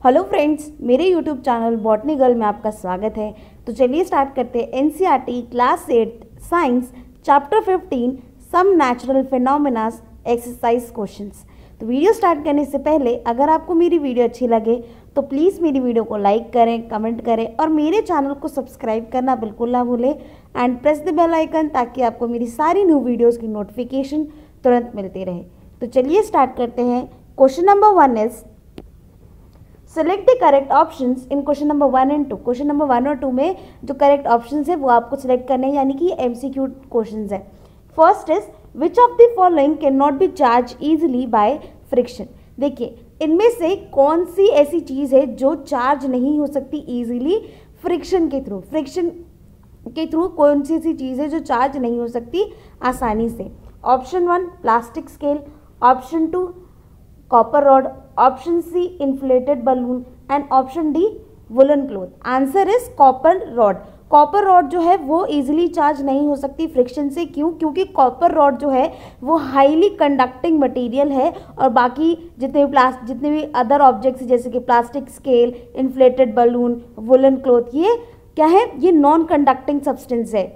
Hello friends, मेरे YouTube channel botany girl में आपका स्वागत है। तो चलिए स्टार्ट करते हैं NCERT class 8 science chapter 15 some natural phenomenas exercise questions. तो वीडियो स्टार्ट करने से पहले अगर आपको मेरी वीडियो अच्छी लगे तो प्लीज़ मेरी वीडियो को लाइक करें, कमेंट करें और मेरे चैनल को सब्सक्राइब करना बिल्कुल ना भूलें and press the bell icon ताकि आपको मेरी सारी न्यू वीडियोज़ की नोटिफिकेशन तुरंत मिलती रहे। तो चलिए स्टार्ट करते हैं। Question number 1 is select the correct options in question number 1 and 2। Question number 1 और 2 में जो करेक्ट ऑप्शंस है वो आपको सिलेक्ट करने हैं, यानी कि एमसीक्यू क्वेश्चंस है। First is which of the following can not be charge easily by friction. देखिए, इनमें से कौन सी ऐसी चीज़ है जो चार्ज नहीं हो सकती इजीली फ्रिक्शन के थ्रू। फ्रिक्शन के थ्रू कौन सी ऐसी चीज़ है जो चार्ज नहीं हो सकती आसानी से। Option 1 plastic scale, option 2 copper rod, option C inflated balloon and option D woollen cloth. Answer is copper rod. Copper rod जो है वो इजीली चार्ज नहीं हो सकती फ्रिक्शन से। क्यों? क्योंकि कॉपर रॉड जो है वो हाईली कंडक्टिंग मटेरियल है और बाकी जितने भी अदर ऑब्जेक्ट्स जैसे कि plastic scale, inflated balloon, woollen cloth, ये क्या है? ये नॉन कंडक्टिंग सब्सटेंस है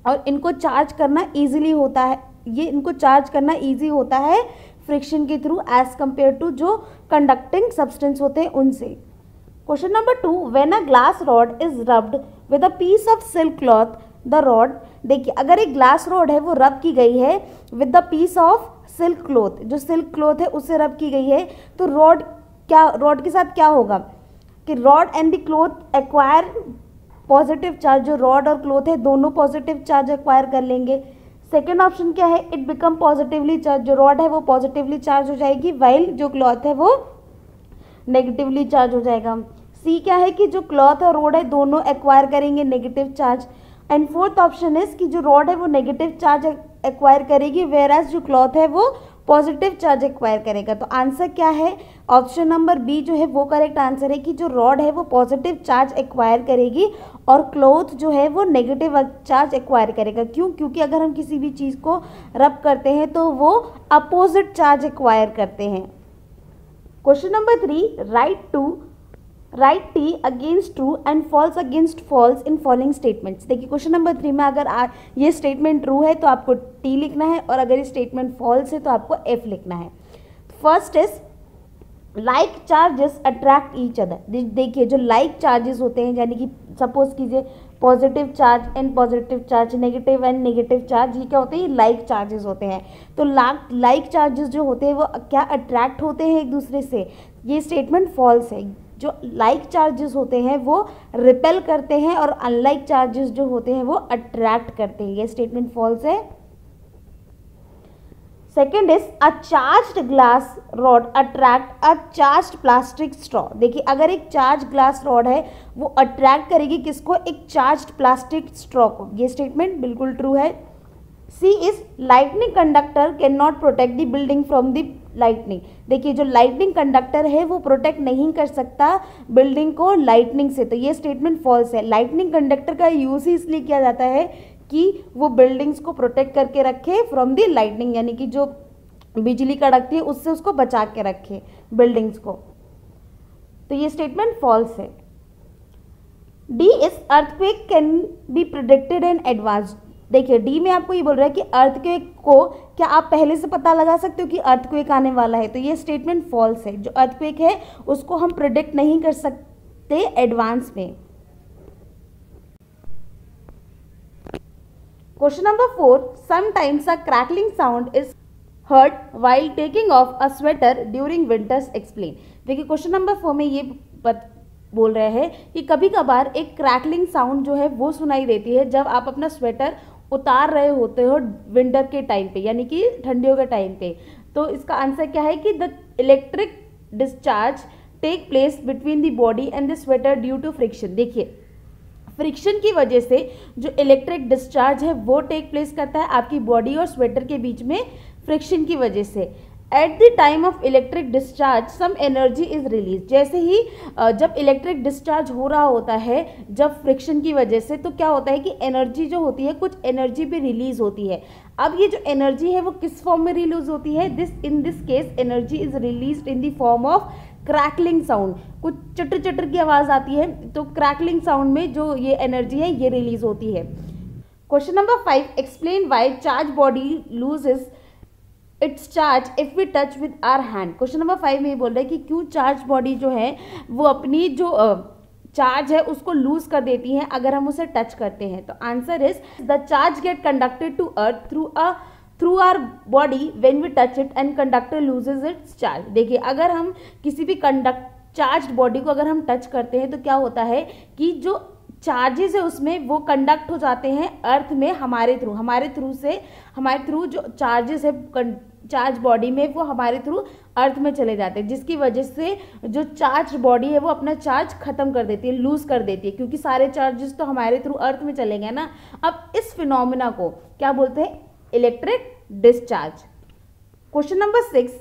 और इनको चार्ज करना ईजिली होता है। इनको चार्ज करना ईजी होता है फ्रिक्शन के थ्रू एज कंपेयर टू जो कंडक्टिंग सब्सटेंस होते हैं उनसे। Question number 2, when a glass rod is rubbed with a piece of silk cloth the rod. देखिए, अगर एक ग्लास रॉड है वो रब की गई है with the piece of silk cloth, जो सिल्क क्लॉथ है उससे रब की गई है, तो रॉड के साथ क्या होगा कि rod and the cloth acquire positive charge. जो रॉड और क्लॉथ है दोनों पॉजिटिव चार्ज एक्वायर कर लेंगे। सेकेंड ऑप्शन क्या है? It become positively charge. जो रॉड है वो पॉजिटिवली चार्ज हो जाएगी वाइल जो क्लॉथ है वो नेगेटिवली चार्ज हो जाएगा। सी क्या है कि जो क्लॉथ और रॉड है दोनों एक्वायर करेंगे negative charge. And fourth option is कि जो रॉड है वो नेगेटिव चार्ज एक्वायर करेगी वेयर एज जो क्लॉथ है वो पॉजिटिव चार्ज एक्वायर करेगा। तो आंसर क्या है? ऑप्शन नंबर बी जो है वो करेक्ट आंसर है कि जो रॉड है वो पॉजिटिव चार्ज एक्वायर करेगी और क्लॉथ जो है वो नेगेटिव चार्ज एक्वायर करेगा। क्यों? क्योंकि अगर हम किसी भी चीज़ को रब करते हैं तो वो अपोजिट चार्ज एक्वायर करते हैं। Question number 3, write T against true and false against false in following statements. देखिए, क्वेश्चन नंबर 3 में अगर ये स्टेटमेंट ट्रू है तो आपको टी लिखना है और अगर ये स्टेटमेंट फॉल्स है तो आपको एफ लिखना है। First is like charges attract each other. देखिए, जो लाइक चार्जेस होते हैं, यानी कि सपोज कीजिए positive charge and positive charge, negative and negative charge, ये क्या होते हैं? लाइक चार्जेस होते हैं। तो लाइक चार्जेस जो होते हैं वो क्या अट्रैक्ट होते हैं एक दूसरे से? ये स्टेटमेंट फॉल्स है। जो लाइक चार्जेस होते हैं वो रिपेल करते हैं और अनलाइक चार्जेस जो होते हैं वो अट्रैक्ट करते हैं। ये स्टेटमेंट फॉल्स है। Second is a charged glass rod attract a charged plastic straw. देखिए, अगर एक चार्ज ग्लास रॉड है वो अट्रैक्ट करेगी किसको? एक चार्ज्ड प्लास्टिक स्ट्रॉ को। ये स्टेटमेंट बिल्कुल ट्रू है। C is lightning conductor can not protect the building from the lightning. देखिए, जो लाइटनिंग कंडक्टर है वो प्रोटेक्ट नहीं कर सकता बिल्डिंग को लाइटनिंग से, तो ये स्टेटमेंट फॉल्स है। लाइटनिंग कंडक्टर का यूज ही इसलिए किया जाता है कि वो बिल्डिंग्स को प्रोटेक्ट करके रखे फ्रॉम द लाइटनिंग, यानी कि जो बिजली कड़कती है उससे उसको बचा के रखे बिल्डिंग्स को। तो ये स्टेटमेंट फॉल्स है। D is earthquake can be predicted in advance. देखिए, डी में आपको ये बोल रहा है कि अर्थक्वेक को क्या आप पहले से पता लगा सकते हो कि अर्थक्वेक आने वाला है? तो ये स्टेटमेंट फॉल्स है। जो अर्थक्वेक है उसको हम प्रिडिक्ट नहीं कर सकते एडवांस में। Question number 4, sometimes a crackling sound is heard while taking of a sweater during winters explain. देखिए, क्वेश्चन नंबर 4 में ये बोल रहे हैं कि कभी कभार एक क्रैकलिंग साउंड जो है वो सुनाई देती है जब आप अपना स्वेटर उतार रहे होते हो विंटर के टाइम पे, यानी कि ठंडियों के टाइम पे। तो इसका आंसर क्या है कि the electric discharge take place between the body and the sweater due to friction. देखिए, फ्रिक्शन की वजह से जो इलेक्ट्रिक डिस्चार्ज है वो टेक प्लेस करता है आपकी बॉडी और स्वेटर के बीच में फ्रिक्शन की वजह से। At the time of electric discharge some energy is release. जैसे ही जब इलेक्ट्रिक डिस्चार्ज हो रहा होता है जब फ्रिक्शन की वजह से, तो क्या होता है कि एनर्जी जो होती है कुछ एनर्जी भी रिलीज होती है। अब ये जो एनर्जी है वो किस फॉर्म में रिलीज होती है? In this case energy is released in the form of crackling sound, कुछ चटर चटर की आवाज़ आती है, तो क्रैकलिंग साउंड में जो ये एनर्जी है ये रिलीज होती है। Question number 5, explain why charge body loses its charge if we touch with our hand. Question number 5 में ये बोल रहा है कि क्यों चार्ज बॉडी जो है वो अपनी जो चार्ज है उसको लूज कर देती है अगर हम उसे टच करते हैं। तो answer is the charge get conducted to earth through our body when we touch it and conductor loses its charge. देखिए, अगर हम किसी भी चार्ज बॉडी को अगर हम टच करते हैं तो क्या होता है कि जो चार्जेस है उसमें वो कंडक्ट हो जाते हैं अर्थ में हमारे थ्रू जो चार्जेस है चार्ज बॉडी में वो हमारे थ्रू अर्थ में चले जाते हैं, जिसकी वजह से जो चार्ज बॉडी है वो अपना चार्ज खत्म कर देती है, लूज कर देती है, क्योंकि सारे चार्जेस तो हमारे थ्रू अर्थ में चलेंगे ना। अब इस फिनोमिना को क्या बोलते हैं? Electric discharge. Question number 6,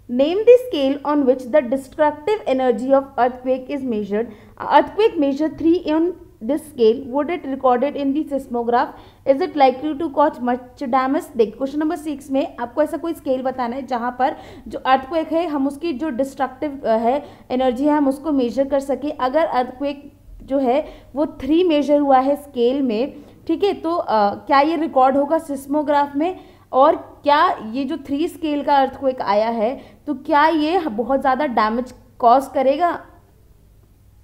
name the scale on which the destructive energy of earthquake is measured. Earthquake measure 3 on this scale, would it recorded in the seismograph, is it likely to cause much damage? देख, question number 6 में आपको ऐसा कोई scale बताना है जहां पर जो अर्थक्वेक है हम उसकी जो डिस्ट्रक्टिव है एनर्जी है हम उसको मेजर कर सके। अगर अर्थक्वेक जो है वो 3 मेजर हुआ है स्केल में, ठीक है, तो क्या ये रिकॉर्ड होगा सिस्मोग्राफ में? और क्या ये जो 3 स्केल का अर्थक्वेक आया है तो क्या ये बहुत ज़्यादा डैमेज कॉज करेगा?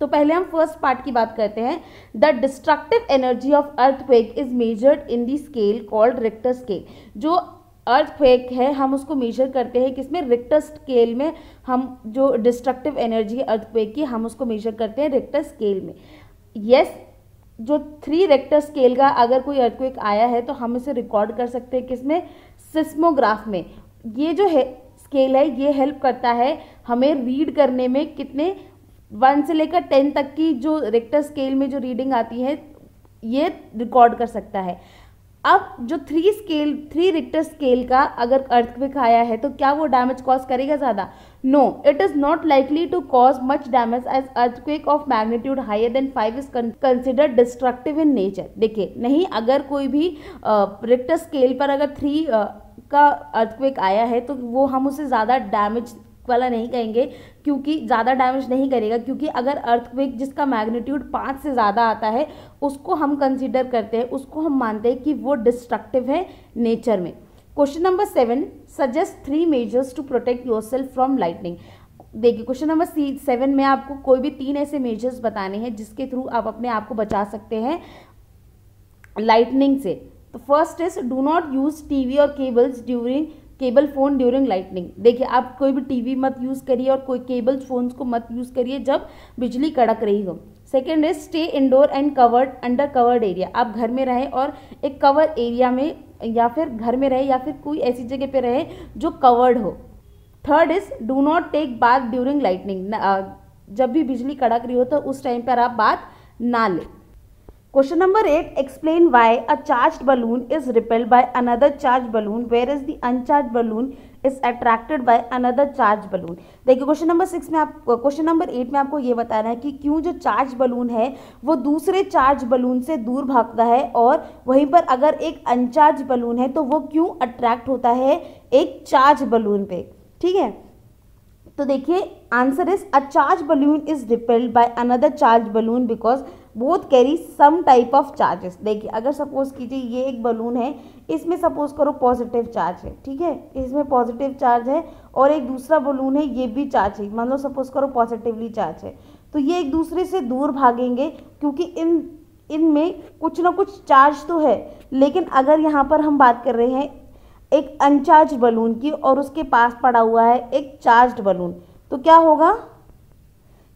तो पहले हम फर्स्ट पार्ट की बात करते हैं। The destructive energy of earthquake is measured in the scale called Richter scale. जो अर्थक्वेक है हम उसको मेजर करते हैं किसमें? रिक्टर स्केल में। हम जो डिस्ट्रक्टिव एनर्जी है अर्थक्वेक की हम उसको मेजर करते हैं रिक्टर स्केल में। यस, जो 3 रिक्टर स्केल का अगर कोई अर्थक्वेक आया है तो हम इसे रिकॉर्ड कर सकते हैं किसमें? सिस्मोग्राफ में। ये जो है स्केल है ये हेल्प करता है हमें रीड करने में, कितने 1 से लेकर 10 तक की जो रिक्टर स्केल में जो रीडिंग आती है ये रिकॉर्ड कर सकता है। अब जो 3 रिक्टर स्केल का अगर अर्थक्वेक आया है तो क्या वो डैमेज कॉज करेगा ज़्यादा? No, it is not likely to cause much damage as earthquake of magnitude higher than 5 is considered destructive in nature. देखिए, नहीं, अगर कोई भी रिक्टर स्केल पर अगर 3 का अर्थक्वेक आया है तो वो हम उसे ज़्यादा डैमेज वाला नहीं कहेंगे, क्योंकि ज़्यादा डैमेज नहीं करेगा, क्योंकि अगर अर्थक्वेक जिसका मैग्नीट्यूड 5 से ज़्यादा आता है उसको हम कंसीडर करते हैं, उसको हम मानते हैं कि वो डिस्ट्रक्टिव है नेचर में। Question number 7, suggest 3 measures to protect yourself from lightning. देखिए, क्वेश्चन नंबर 7 में आपको कोई भी 3 ऐसे मेजर्स बताने हैं जिसके थ्रू आप अपने आप को बचा सकते हैं लाइटनिंग से। तो first is do not use TV और केबल फोन ड्यूरिंग लाइटनिंग। देखिए, आप कोई भी टीवी मत यूज़ करिए और कोई केबल फोन्स को मत यूज़ करिए जब बिजली कड़क रही हो। Second is stay indoor and under covered area. आप घर में रहें और एक कवर एरिया में या फिर घर में रहे या फिर कोई ऐसी जगह पे रहे जो कवर्ड हो। Third is do not take bath during lightning. जब भी बिजली कड़क रही हो तो उस टाइम पर आप बाथ ना लें। Question number 8, explain why a charged balloon is repelled by another charged balloon whereas the uncharged balloon is attracted by another charged balloon। देखिए, क्वेश्चन नंबर 8 में आपको ये बताना है कि क्यों जो चार्ज बलून है वो दूसरे चार्ज बलून से दूर भागता है और वहीं पर अगर एक अनचार्ज बलून है तो वो क्यों अट्रैक्ट होता है एक चार्ज बलून पे। ठीक है, तो देखिए answer is a charge balloon is repelled by another charge balloon because both carry some type of charges. देखिए, अगर सपोज कीजिए ये एक बलून है, इसमें सपोज करो पॉजिटिव चार्ज है, ठीक है, इसमें पॉजिटिव चार्ज है, और एक दूसरा बलून है ये भी चार्ज है, मान लो सपोज करो पॉजिटिवली चार्ज है, तो ये एक दूसरे से दूर भागेंगे क्योंकि इनमें कुछ ना कुछ चार्ज तो है। लेकिन अगर यहाँ पर हम बात कर रहे हैं एक अनचार्ज बलून की और उसके पास पड़ा हुआ है एक चार्ज्ड बलून, तो क्या होगा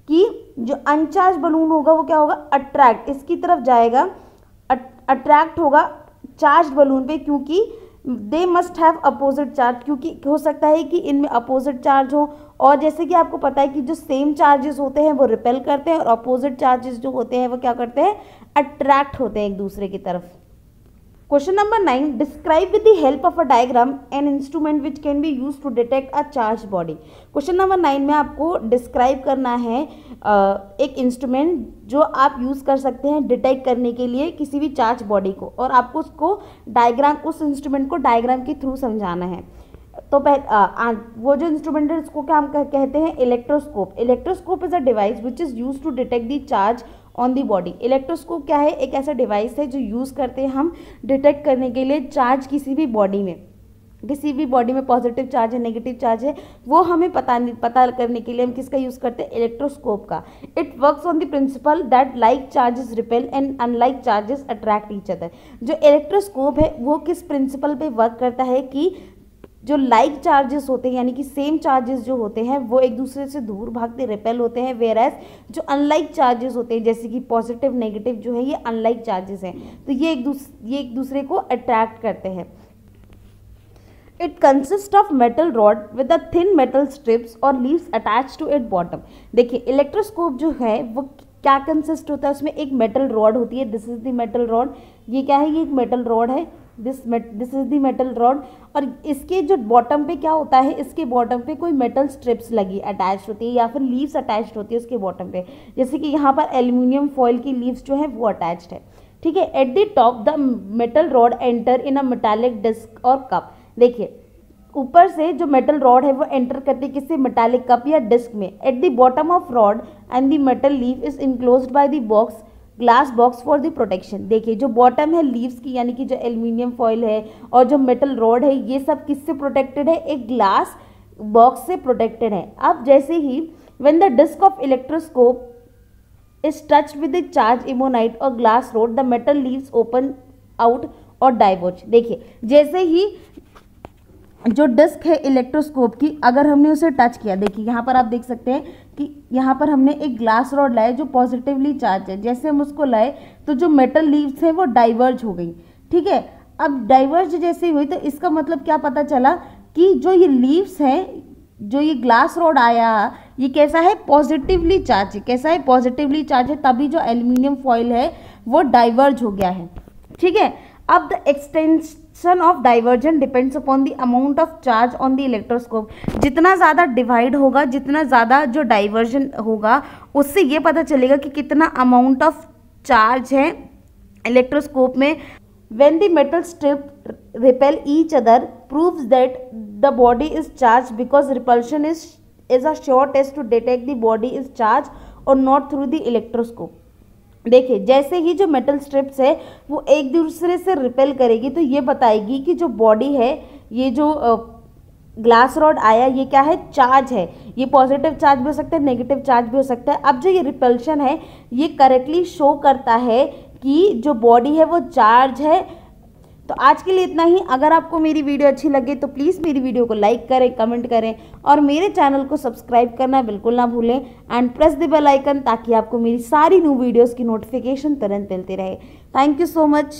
कि जो अनचार्ज बलून होगा वो क्या होगा, अट्रैक्ट, इसकी तरफ जाएगा, अट्रैक्ट होगा चार्ज बलून पे, क्योंकि they must have opposite charge, क्योंकि हो सकता है कि इनमें अपोजिट चार्ज हो। और जैसे कि आपको पता है कि जो सेम चार्जेस होते हैं वो रिपेल करते हैं और अपोजिट चार्जेस जो होते हैं वो क्या करते हैं, अट्रैक्ट होते हैं एक दूसरे की तरफ। Question number 9, describe with the help of a diagram an instrument which can be use to detect a charge body. Question number 9 में आपको डिस्क्राइब करना है एक इंस्ट्रूमेंट जो आप यूज़ कर सकते हैं डिटेक्ट करने के लिए किसी भी चार्ज बॉडी को, और आपको उसको डायग्राम, उस इंस्ट्रूमेंट को डायग्राम के थ्रू समझाना है। तो वो जो इंस्ट्रूमेंट है उसको क्या हम कहते हैं, electroscope. Electroscope is a device which is use to detect the charge on the body. Electroscope क्या है, एक ऐसा डिवाइस है जो यूज़ करते हैं हम डिटेक्ट करने के लिए चार्ज किसी भी बॉडी में, किसी भी बॉडी में पॉजिटिव चार्ज है, नेगेटिव चार्ज है, वो हमें पता करने के लिए हम किसका यूज़ करते हैं, इलेक्ट्रोस्कोप का। It works on the principal that like charges repel and unlike charges attract each other. जो इलेक्ट्रोस्कोप है वो किस प्रिंसिपल पे वर्क करता है कि जो लाइक चार्जेस होते हैं यानी कि सेम चार्जेस जो होते हैं वो एक दूसरे से दूर भागते, रिपेल होते हैं, वेयर एज जो अनलाइक चार्जेस होते हैं जैसे कि पॉजिटिव नेगेटिव जो है ये अनलाइक चार्जेस हैं, तो ये एक दूसरे को अट्रैक्ट करते हैं। It consists of metal rod with a thin metal strips or leaves attached to its bottom। देखिए इलेक्ट्रोस्कोप जो है वो क्या कंसिस्ट होता है, उसमें एक मेटल रॉड होती है, this is the metal rod, ये क्या है, ये एक मेटल रॉड है, this is the metal rod, और इसके जो बॉटम पे क्या होता है, इसके बॉटम पे कोई मेटल स्ट्रिप्स लगी अटैच होती है या फिर लीव्स अटैच्ड होती है उसके बॉटम पे, जैसे कि यहाँ पर एल्यूमिनियम फॉइल की लीव्स जो है वो अटैच्ड है, ठीक है। At the top the metal rod enter in a metallic disc और कप। देखिए ऊपर से जो मेटल रॉड है वो एंटर करती है किसी मेटालिक कप या डिस्क में। At the bottom of rod and the metal leave is enclosed by the box, glass box for the protection. देखिए जो बॉटम है लीव्स की यानी कि जो एल्यूमिनियम फॉइल है और जो मेटल रॉड है ये सब किससे प्रोटेक्टेड है, एक ग्लास बॉक्स से प्रोटेक्टेड है। अब जैसे ही when the disc of electroscope is touched with the charge immonite or glass rod, the metal leaves open out or diverge। देखिए जैसे ही जो डिस्क है इलेक्ट्रोस्कोप की अगर हमने उसे टच किया, देखिए यहाँ पर आप देख सकते हैं कि यहाँ पर हमने एक ग्लास रॉड लाया जो पॉजिटिवली चार्ज है, जैसे हम उसको लाए तो जो मेटल लीव्स है वो डाइवर्ज हो गई, ठीक है। अब डाइवर्ज जैसे हुई तो इसका मतलब क्या पता चला कि जो ये लीव्स हैं, जो ये ग्लास रॉड आया ये कैसा है, पॉजिटिवली चार्ज है, कैसा है, पॉजिटिवली चार्ज है, तभी जो एल्यूमिनियम फॉइल है वो डाइवर्ज हो गया है, ठीक है। अब the extension of diversion depends upon the amount of charge on the electroscope. जितना ज़्यादा डिवाइड होगा, जितना ज़्यादा जो डाइवर्जन होगा उससे ये पता चलेगा कि कितना अमाउंट ऑफ चार्ज है इलेक्ट्रोस्कोप में। When the metal strip repel each other proves that the body is charged because repulsion is a sure test to detect the body is charged or not through the electroscope। देखिए जैसे ही जो metal strips है वो एक दूसरे से repel करेगी तो ये बताएगी कि जो बॉडी है, ये जो ग्लास रॉड आया ये क्या है, चार्ज है, ये पॉजिटिव चार्ज भी हो सकता है, नेगेटिव चार्ज भी हो सकता है। अब जो ये रिपल्शन है ये करेक्टली शो करता है कि जो बॉडी है वो चार्ज है। तो आज के लिए इतना ही। अगर आपको मेरी वीडियो अच्छी लगे तो प्लीज़ मेरी वीडियो को लाइक करें, कमेंट करें और मेरे चैनल को सब्सक्राइब करना बिल्कुल ना भूलें and press the bell icon ताकि आपको मेरी सारी न्यू वीडियोस की नोटिफिकेशन तुरंत मिलती रहे। Thank you so much.